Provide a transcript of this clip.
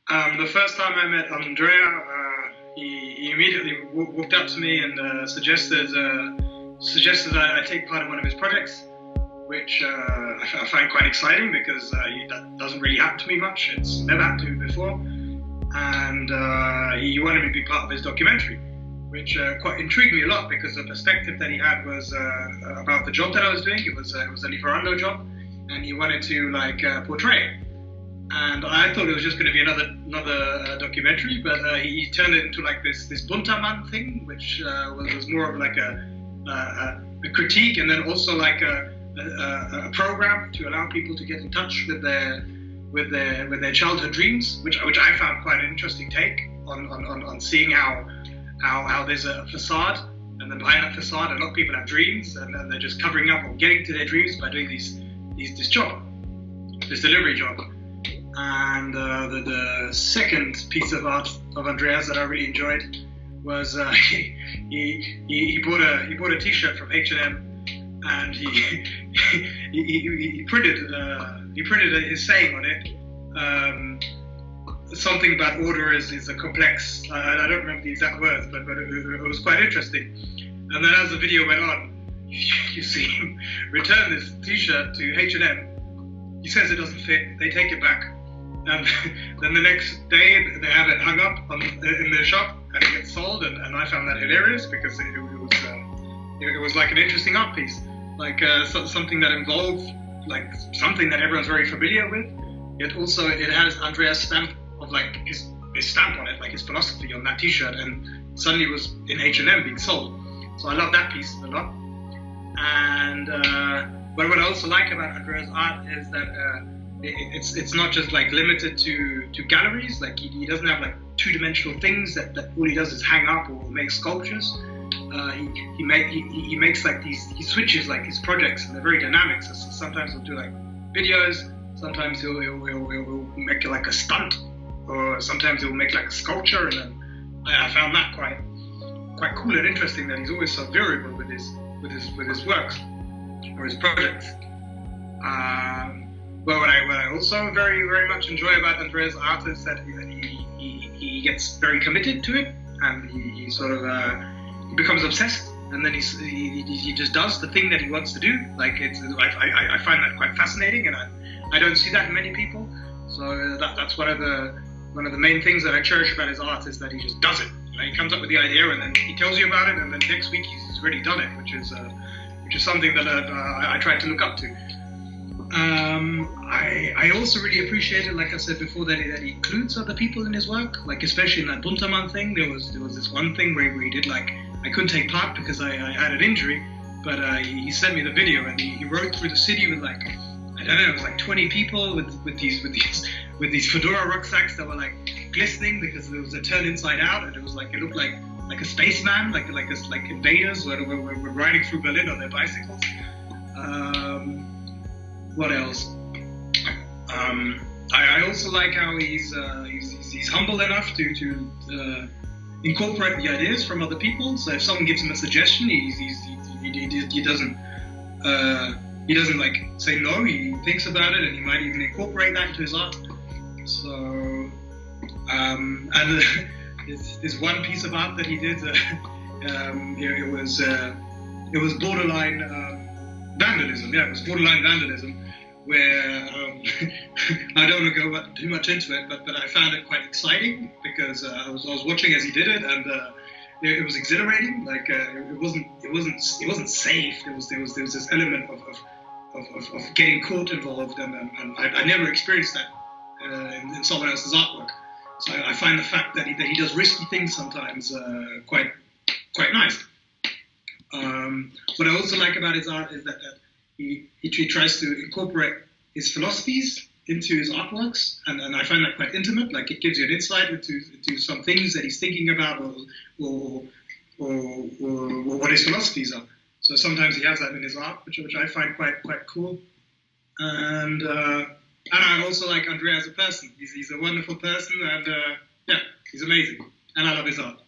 The first time I met Andrea, he immediately walked up to me and suggested that I take part in one of his projects, which I find quite exciting because that doesn't really happen to me much. It's never happened to me before, and he wanted me to be part of his documentary, which quite intrigued me a lot because the perspective that he had was about the job that I was doing. It was a Lieferando job, and he wanted to portray it. And I thought it was just going to be another documentary, but he turned it into like this Buntaman thing, which was more of like a critique, and then also like a program to allow people to get in touch with their childhood dreams, which I found quite an interesting take on seeing how there's a facade, and then behind that facade, a lot of people have dreams, and they're just covering up or getting to their dreams by doing this delivery job. And the second piece of art of Andreas that I really enjoyed was he bought a T-shirt from H&M, and he printed his saying on it. Something about order is a complex. I don't remember the exact words, but it was quite interesting. And then as the video went on, you see him return this T-shirt to H&M. He says it doesn't fit. They take it back. And then the next day, they have it hung up in their shop, and it gets sold. And I found that hilarious because it was like an interesting art piece, like something that involved like something that everyone's very familiar with. Yet also it has Andreas' stamp of like his stamp on it, like his philosophy on that T-shirt, and suddenly it was in H&M being sold. So I love that piece a lot. And but what I also like about Andreas' art is that. It's not just like limited to galleries. Like he doesn't have like two-dimensional things that all he does is hang up or make sculptures. He makes like he switches like his projects, and they're very dynamic. So sometimes he'll do like videos, sometimes he'll make like a stunt, or sometimes he'll make like a sculpture. And then I found that quite cool and interesting that he's always so variable with his works or his projects. Well, what I also very, very much enjoy about Andreas' art is that he gets very committed to it, and he sort of he becomes obsessed, and then he just does the thing that he wants to do. Like I find that quite fascinating, and I don't see that in many people. So that's one of the main things that I cherish about his art is that he just does it. You know, he comes up with the idea, and then he tells you about it, and then next week he's already done it, which is something that I try to look up to. I also really appreciated, like I said before, that he includes other people in his work. Like especially in that Buntaman thing, there was this one thing where he did like I couldn't take part because I had an injury, but he sent me the video, and he rode through the city with like I don't know, it was like 20 people with these fedora rucksacks that were like glistening because there was a turn inside out, and it looked like a spaceman, like invaders were riding through Berlin on their bicycles. What else? I also like how he's humble enough to incorporate the ideas from other people. So if someone gives him a suggestion, he doesn't like say no. He thinks about it, and he might even incorporate that into his art. So and there's one piece of art that he did. It was borderline vandalism. Yeah, it was borderline vandalism. Where I don't want to go too much into it, but I found it quite exciting because I was watching as he did it, and it was exhilarating. Like it wasn't safe. There was this element of getting caught involved, and I never experienced that in someone else's artwork. So I find the fact that he does risky things sometimes quite nice. What I also like about his art is that he tries to incorporate his philosophies into his artworks, and I find that quite intimate. Like it gives you an insight into some things that he's thinking about, or what his philosophies are. So sometimes he has that in his art, which I find quite cool. And I also like Andrea as a person. He's a wonderful person, and yeah, he's amazing, and I love his art.